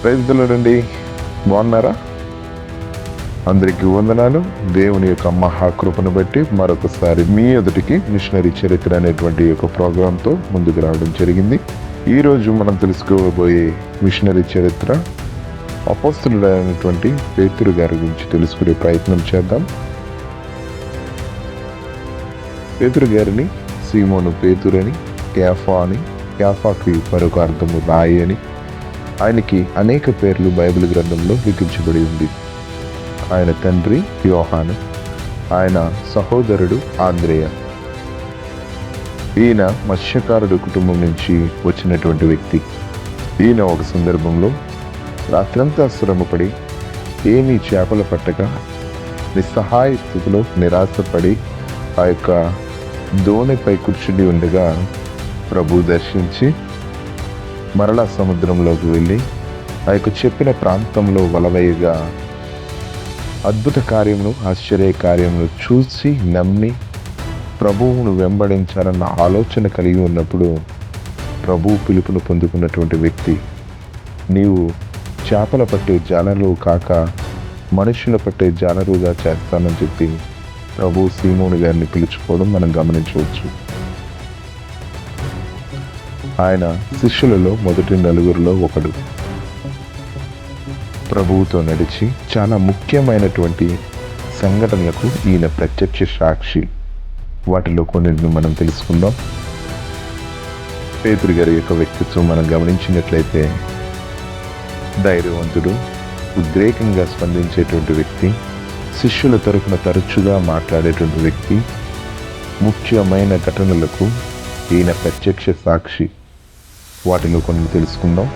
ప్రైజ్లాడండి. బాగున్నారా? అందరికీ వందనాలు. దేవుని యొక్క మహాకృపను బట్టి మరొకసారి మీ ఎదుటికి మిషనరీ చరిత్ర అనేటువంటి ఒక ప్రోగ్రాంతో ముందుకు రావడం జరిగింది. ఈరోజు మనం తెలుసుకోబోయే మిషనరీ చరిత్ర అపోస్తలుడైనటువంటి పేతురు గారి గురించి తెలుసుకునే ప్రయత్నం చేద్దాం. పేతురు గారిని సీమోను పేతురు అని, కేఫా అని, కేఫాకి మరొక అర్థము రాయి అని, ఆయనకి అనేక పేర్లు బైబిల్ గ్రంథంలో లిఖించబడి ఉంది. ఆయన తండ్రి యోహాను, ఆయన సహోదరుడు ఆంద్రేయ. ఈయన మత్స్యకారుడు కుటుంబం నుంచి వచ్చినటువంటి వ్యక్తి. ఈయన ఒక సందర్భంలో రాత్రంతా శ్రమపడి ఏమీ చేపలు పట్టక నిస్సహాయ స్థితిలో నిరాశపడి ఆ యొక్క దోణిపై కూర్చుని ఉండగా ప్రభు దర్శించి మరలా సముద్రంలోకి వెళ్ళి ఆ యొక్క చెప్పిన ప్రాంతంలో వలవేయగా అద్భుత కార్యమును, ఆశ్చర్య కార్యమును చూసి నమ్మి ప్రభువును వెంబడించాలన్న ఆలోచన కలిగి ఉన్నప్పుడు ప్రభువు పిలుపును పొందుకున్నటువంటి వ్యక్తి. నీవు చేపల పట్టే జాలరు కాక మనుషుల పట్టే జాలరుగా చేస్తానని చెప్పి ప్రభు సీమోను గారిని పిలుచుకోవడం మనం గమనించవచ్చు. ఆయన శిష్యులలో మొదటి నలుగురిలో ఒకడు. ప్రభువుతో నడిచి చాలా ముఖ్యమైనటువంటి సంఘటనలకు ఈయన ప్రత్యక్ష సాక్షి. వాటిలో కొన్నింటిని మనం తెలుసుకుందాం. పేతురు గారి యొక్క వ్యక్తిత్వం మనం గమనించినట్లయితే ధైర్యవంతుడు, ఉద్రేకంగా స్పందించేటువంటి వ్యక్తి, శిష్యుల తరపున తరచుగా మాట్లాడేటువంటి వ్యక్తి, ముఖ్యమైన ఘటనలకు ఈయన ప్రత్యక్ష సాక్షి. వాటిలో కొన్ని తెలుసుకుందాం.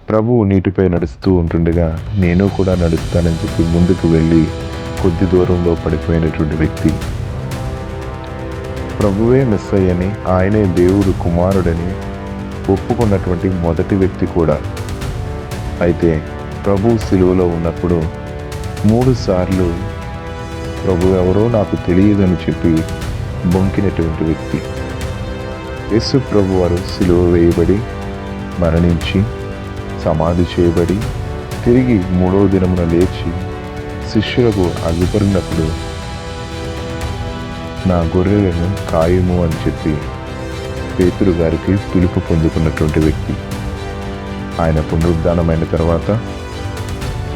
ప్రభువు నీటిపై నడుస్తూ ఉంటుండగా నేను కూడా నడుస్తానని చెప్పి ముందుకు వెళ్ళి కొద్ది దూరంలో పడిపోయినటువంటి వ్యక్తి. ప్రభువే మెస్సయ్యని, ఆయనే దేవుడు కుమారుడని ఒప్పుకున్నటువంటి మొదటి వ్యక్తి కూడా. అయితే ప్రభు సిలువలో ఉన్నప్పుడు 3 సార్లు ప్రభు ఎవరో నాకు తెలియదని చెప్పి బొంకినటువంటి వ్యక్తి. యేసు ప్రభు వారు సిలువ వేయబడి మరణించి సమాధి చేయబడి తిరిగి 3వ దినమున లేచి శిష్యులకు అగుపడినప్పుడు నా గొర్రెలను కాయము అని చెప్పి పేతురు గారికి పిలుపు పొందుకున్నటువంటి వ్యక్తి. ఆయన పునరుద్ధానమైన తర్వాత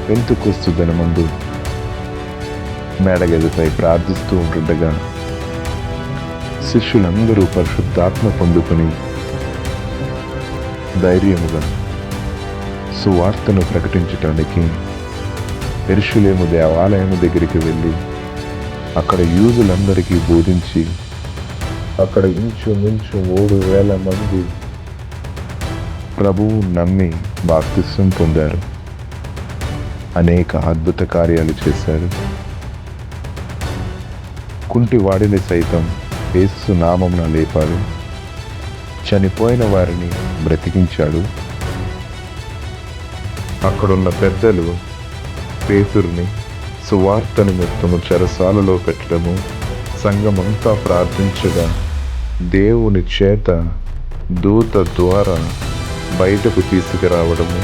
పెంతెకొస్తు దినమందు మేడగదిపై ప్రార్థిస్తూ ఉంటుండగా శిష్యులందరూ పరిశుద్ధాత్మ పొందుకొని ధైర్యముగా సువార్తను ప్రకటించటానికి యెరూషలేము దేవాలయము దగ్గరికి వెళ్ళి అక్కడ యూదులందరికీ బోధించి అక్కడ ఇంచుమించు 3,000 మంది ప్రభువు నమ్మి బాప్తిసం పొందారు. అనేక అద్భుత కార్యాలు చేశారు. కుంటి వాడిని సైతం యేసు నామమున లేపాడు. చనిపోయిన వారిని బ్రతికించాడు. అక్కడున్న పెద్దలు పేతురుని సువార్త నిమిత్తము చెరసాలలో పెట్టడము, సంఘమంతా ప్రార్థించగా దేవుని చేత దూత ద్వారా బయటకు తీసుకురావడము,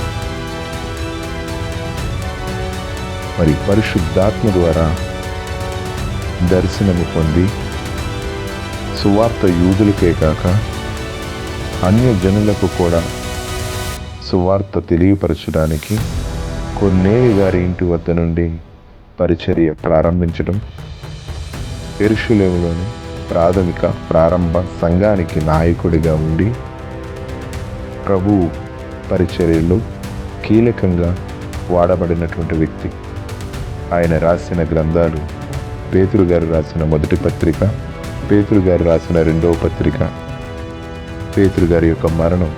మరి పరిశుద్ధాత్మ ద్వారా దర్శనము పొంది సువార్త యూదులకే కాక అన్య జనులకు కూడా సువార్త తెలియపరచడానికి కొర్నేలి గారి ఇంటి వద్ద నుండి పరిచర్య ప్రారంభించడం, యెరూషలేములోని ప్రారంభ సంఘానికి నాయకుడిగా ఉండి ప్రభువు పరిచర్యలో కీలకంగా వాడబడినటువంటి వ్యక్తి. ఆయన రాసిన గ్రంథాలు పేతురు గారు రాసిన మొదటి పత్రిక, పేతురు గారు రాసిన 2వ పత్రిక. పేతురు గారి యొక్క మరణం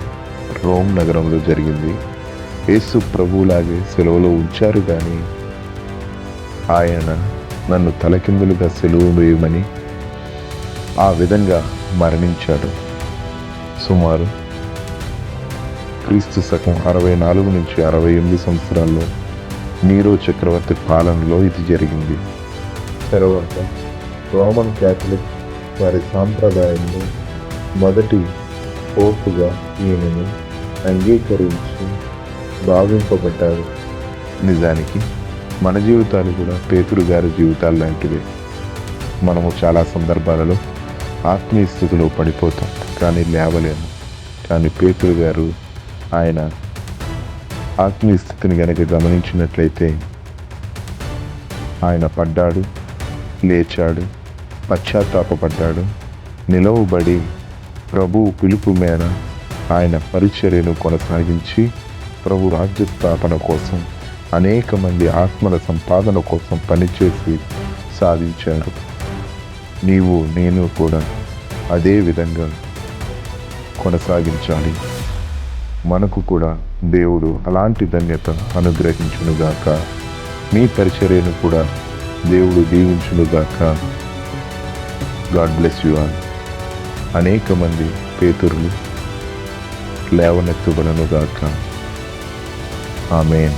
రోమ్ నగరంలో జరిగింది. యేసు ప్రభువులాగే సెలవులో ఉంచారు, కానీ ఆయన నన్ను తలకిందులుగా సెలవు వేయమని ఆ విధంగా మరణించాడు. సుమారు క్రీస్తు శకం 64 నుంచి 68 సంవత్సరాల్లో నీరో చక్రవర్తి పాలనలో ఇది జరిగింది. తర్వాత రోమన్ క్యాథలిక్ వారి సాంప్రదాయంలో మొదటి పోపుగా ఈయనను అంగీకరించి భావింపబడ్డారు. నిజానికి మన జీవితాలు కూడా పేతురు గారి జీవితాలు లాంటివే. మనము చాలా సందర్భాలలో ఆత్మీయ స్థితిలో పడిపోతాం, కానీ లేవలేము. కానీ పేతురు గారు ఆయన ఆత్మీయ స్థితిని కనుక గమనించినట్లయితే ఆయన పడ్డాడు, లేచాడు, పశ్చాత్తాపపడ్డాడు, నిలవబడి ప్రభువు పిలుపు మేర ఆయన పరిచర్యను కొనసాగించి ప్రభు రాజ్య స్థాపన కోసం, అనేక మంది ఆత్మల సంపాదన కోసం పనిచేసి సాధించారు. నీవు నేను కూడా అదే విధంగా కొనసాగించాలి. మనకు కూడా దేవుడు అలాంటి ధన్యత అనుగ్రహించునుగాక. మీ పరిచర్యను కూడా దేవుడు దీవించునుగాక. God bless you all. అనేక మంది పేతురులు లేవనెత్తబడునుగాక. ఆమేన్.